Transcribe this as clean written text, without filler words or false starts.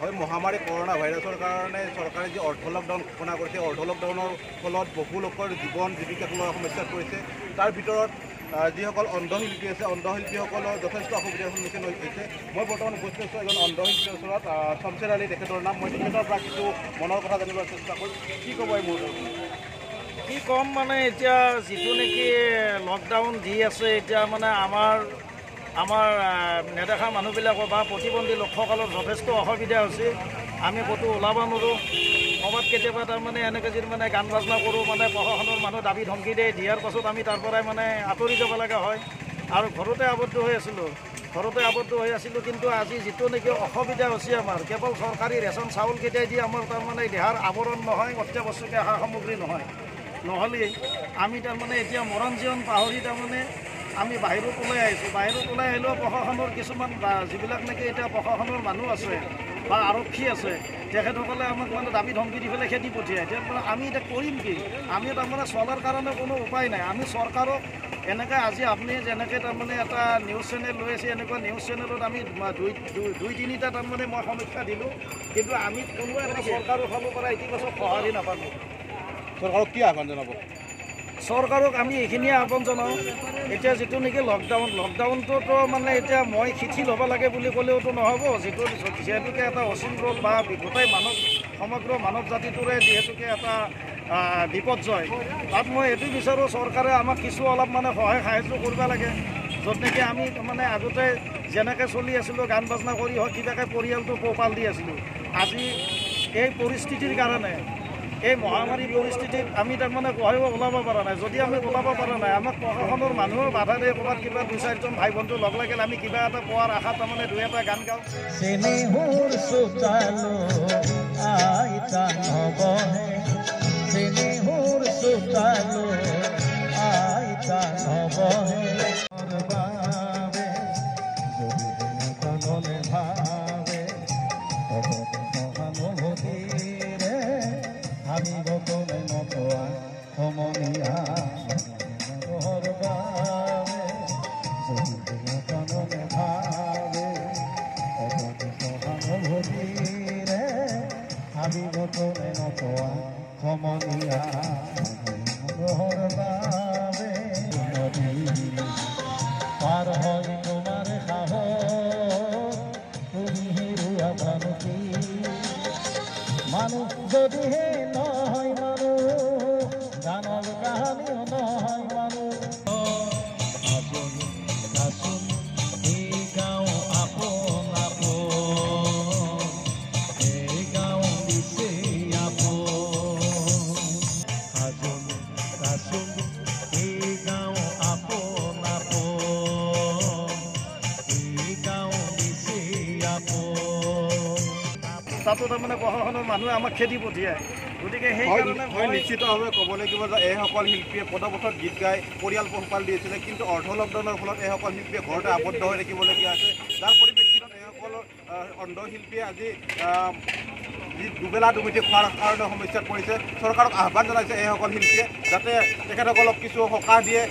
হয়, মহামাৰী কৰোনা ভাইৰাছৰ কাৰণে চৰকাৰে যি অৰ্ধ লকডাউন ঘোষণা কৰিছে, অৰ্ধ লকডাউনৰ ফলত বহু লোকৰ জীৱন জীৱিকাক লৈ সমস্যাত পৰিছে। তাৰ ভিতৰত যিসকল অন্ধশিল্পী আছে, অন্ধশিল্পীসকলৰ যথেষ্ট অসুবিধাৰ সন্মুখীন হৈছে। মই বৰ্তমান উপস্থিত আছোঁ এজন অন্ধশিল্পীৰ ওচৰত, শমশেৰ আলী তেখেতৰ নাম। মই তেখেতৰ পৰা কিছু মনৰ কথা জানিবলৈ চেষ্টা কৰিম। কি ক'ব এই মুহূৰ্তত? কি ক'ম মানে, এতিয়া যিটো নেকি লকডাউন দি আছে, এতিয়া মানে আমাৰ নেদেখা মানুহবিলাকৰ বা প্ৰতিবন্ধী লোকসকলৰ যথেষ্ট অসুবিধা হৈছে। আমি ক'তো ওলাব নোৱাৰোঁ। ক'ৰবাত কেতিয়াবা তাৰমানে এনেকৈ যদি মানে গান বাজনা কৰোঁ, মানে প্ৰশাসনৰ মানুহ দাবী ধমকি দিয়াৰ পাছত আমি তাৰ পৰাই মানে আঁতৰি যাব লগা হয়। আৰু ঘৰতে আবদ্ধ হৈ আছিলোঁ। কিন্তু আজি যিটো নেকি অসুবিধা হৈছে আমাৰ, কেৱল চৰকাৰী ৰেচন চাউলকেইটাই দি আমাৰ তাৰমানে দেহাৰ আৱৰণ নহয়, অত্যাৱশ্যকীয় সা সামগ্ৰী নহ'লেই আমি তাৰমানে এতিয়া মৰণ জীৱন পাহৰি তাৰমানে আমি বাহিৰত ওলাই আহিলেও প্ৰশাসনৰ কিছুমান বা যিবিলাক নেকি এতিয়া প্ৰশাসনৰ মানুহ আছে বা আৰক্ষী আছে, তেখেতসকলে আমাক মানে দাবী ধমকি দি পেলাই খেদি পঠিয়ায়। তাৰপৰা আমি এতিয়া কৰিম কি? আমি তাৰমানে চলাৰ কাৰণে কোনো উপায় নাই। আমি চৰকাৰক এনেকৈ আজি আপুনি যেনেকৈ তাৰমানে এটা নিউজ চেনেল লৈ আছে, এনেকুৱা নিউজ চেনেলত আমি দুই তিনিটা তাৰমানে মই সমীক্ষা দিলোঁ, কিন্তু আমি কোনো এটা চৰকাৰৰ ফালৰ পৰা ইতিবাচক সঁহাৰি নাপালোঁ। চৰকাৰক কি আহ্বান জনাব? চৰকাৰক আমি এইখিনিয়ে আহ্বান জনাওঁ, এতিয়া যিটো নেকি লকডাউনটোতো মানে এতিয়া মই শিথিল হ'ব লাগে বুলি ক'লেওতো নহ'ব। যিহেতুকে এটা অচিন্ত্ৰল বা গোটেই সমগ্ৰ মানৱ জাতিটোৰে যিহেতুকে এটা বিপৰ্যয়, তাত মই এইটো বিচাৰোঁ চৰকাৰে আমাক কিছু অলপ মানে সহায় সাহায্য কৰিব লাগে, য'ত নেকি আমি মানে আগতে যেনেকৈ চলি আছিলোঁ, গান বাজনা কৰি হওক কিবাকৈ পৰিয়ালটো পোহপাল দি আছিলোঁ। আজি এই পৰিস্থিতিৰ কাৰণে, এই মহামাৰীৰ পৰিস্থিতিত আমি তাৰমানে ওলাব পৰা নাই। যদি আমি ওলাব পৰা নাই, আমাক প্ৰশাসনৰ মানুহৰ বাধা দিয়ে, ক'ৰবাত কিবা 2-4জন ভাই বন্ধু লগ লাগিল, আমি কিবা এটা পোৱাৰ আশাত তাৰমানে 2-এটা গান গাওঁ। মানুহ যদিহে নহয় মানুহ, গানৰ কাহানিও নহয় মানুহ। তাতো তাৰমানে প্ৰশাসনৰ মানুহে আমাক খেদি পঠিয়ায়। গতিকে সেইকাৰণে মই নিশ্চিতভাৱে ক'ব লাগিব যে এইসকল শিল্পীয়ে পদপথত গীত গাই পৰিয়াল পোহপাল দি আছিলে, কিন্তু অৰ্ধ লকডাউনৰ ফলত এইসকল শিল্পীয়ে ঘৰতে আবদ্ধ হৈ থাকিবলগীয়া আছে। যাৰ পৰিপ্ৰেক্ষিতত এইসকল অন্ধশিল্পীয়ে আজি যি দুবেলা দুমুঠি খোৱাৰ কাৰণে সমস্যাত পৰিছে। চৰকাৰক আহ্বান জনাইছে এইসকল শিল্পীয়ে যাতে তেখেতসকলক কিছু সকাহ দিয়ে।